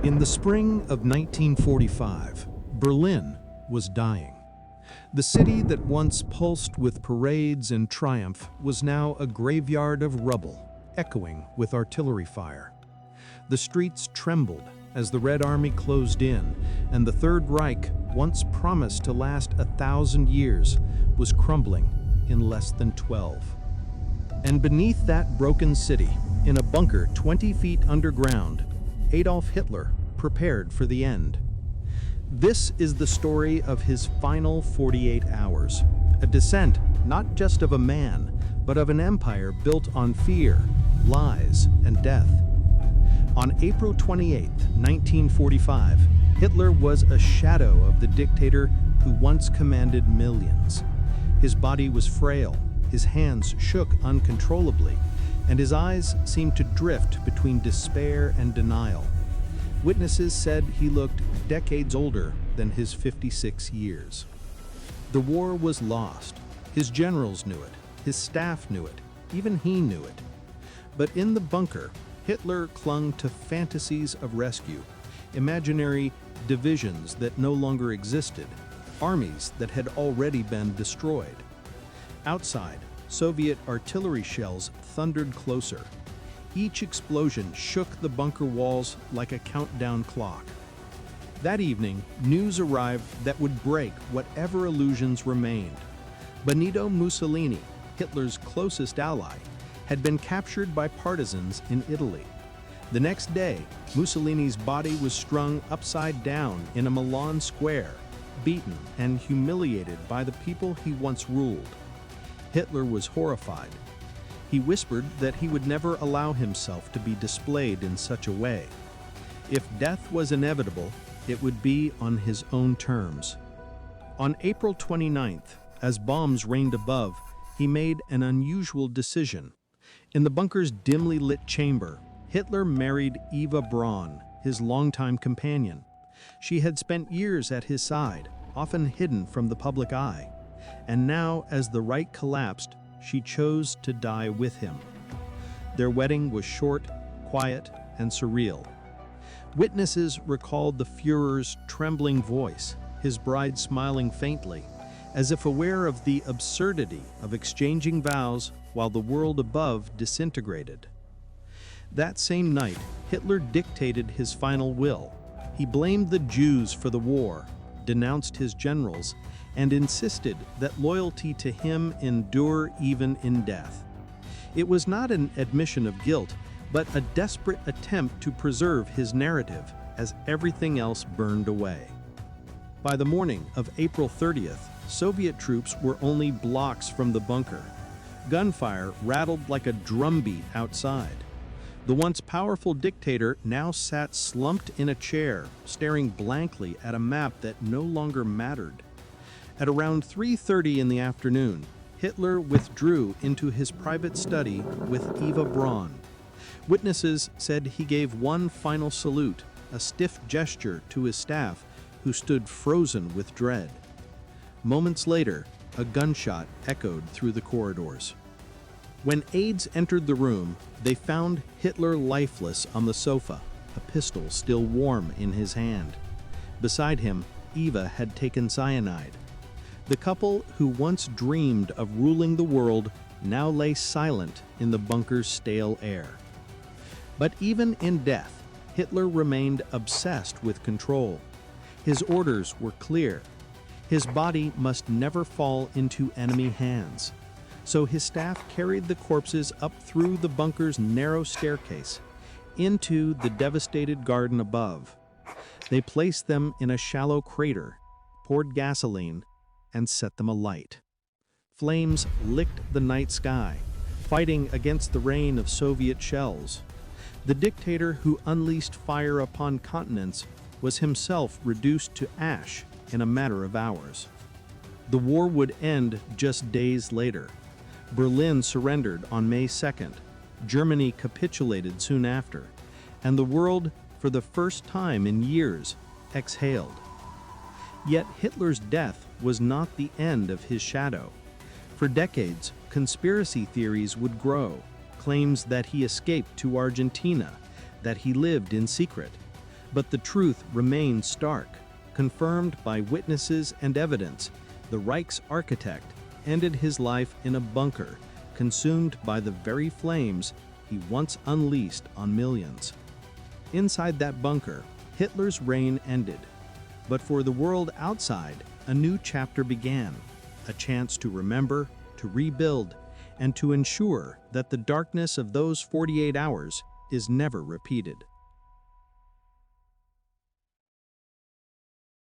In the spring of 1945, Berlin was dying. The city that once pulsed with parades and triumph was now a graveyard of rubble, echoing with artillery fire. The streets trembled as the Red Army closed in, and the Third Reich, once promised to last 1,000 years, was crumbling in less than 12. And beneath that broken city, in a bunker 20 feet underground, Adolf Hitler prepared for the end. This is the story of his final 48 hours, a descent not just of a man, but of an empire built on fear, lies, and death. On April 28, 1945, Hitler was a shadow of the dictator who once commanded millions. His body was frail, his hands shook uncontrollably, and his eyes seemed to drift between despair and denial. Witnesses said he looked decades older than his 56 years. The war was lost. His generals knew it. His staff knew it. Even he knew it. But in the bunker, Hitler clung to fantasies of rescue, imaginary divisions that no longer existed, armies that had already been destroyed. Outside, Soviet artillery shells thundered closer. Each explosion shook the bunker walls like a countdown clock. That evening, news arrived that would break whatever illusions remained. Benito Mussolini, Hitler's closest ally, had been captured by partisans in Italy. The next day, Mussolini's body was strung upside down in a Milan square, beaten and humiliated by the people he once ruled. Hitler was horrified. He whispered that he would never allow himself to be displayed in such a way. If death was inevitable, it would be on his own terms. On April 29th, as bombs rained above, he made an unusual decision. In the bunker's dimly lit chamber, Hitler married Eva Braun, his longtime companion. She had spent years at his side, often hidden from the public eye. And now, as the Reich collapsed, she chose to die with him. Their wedding was short, quiet, and surreal. Witnesses recalled the Führer's trembling voice, his bride smiling faintly, as if aware of the absurdity of exchanging vows while the world above disintegrated. That same night, Hitler dictated his final will. He blamed the Jews for the war, denounced his generals, and insisted that loyalty to him endure even in death. It was not an admission of guilt, but a desperate attempt to preserve his narrative as everything else burned away. By the morning of April 30th, Soviet troops were only blocks from the bunker. Gunfire rattled like a drumbeat outside. The once powerful dictator now sat slumped in a chair, staring blankly at a map that no longer mattered. At around 3:30 in the afternoon, Hitler withdrew into his private study with Eva Braun. Witnesses said he gave one final salute, a stiff gesture to his staff, who stood frozen with dread. Moments later, a gunshot echoed through the corridors. When aides entered the room, they found Hitler lifeless on the sofa, a pistol still warm in his hand. Beside him, Eva had taken cyanide. The couple who once dreamed of ruling the world now lay silent in the bunker's stale air. But even in death, Hitler remained obsessed with control. His orders were clear. His body must never fall into enemy hands. So his staff carried the corpses up through the bunker's narrow staircase, into the devastated garden above. They placed them in a shallow crater, poured gasoline, and set them alight. Flames licked the night sky, fighting against the rain of Soviet shells. The dictator who unleashed fire upon continents was himself reduced to ash in a matter of hours. The war would end just days later. Berlin surrendered on May 2nd. Germany capitulated soon after, and the world, for the first time in years, exhaled. Yet Hitler's death was not the end of his shadow. For decades, conspiracy theories would grow, claims that he escaped to Argentina, that he lived in secret. But the truth remains stark. Confirmed by witnesses and evidence, the Reich's architect ended his life in a bunker, consumed by the very flames he once unleashed on millions. Inside that bunker, Hitler's reign ended. But for the world outside, a new chapter began, a chance to remember, to rebuild, and to ensure that the darkness of those 48 hours is never repeated.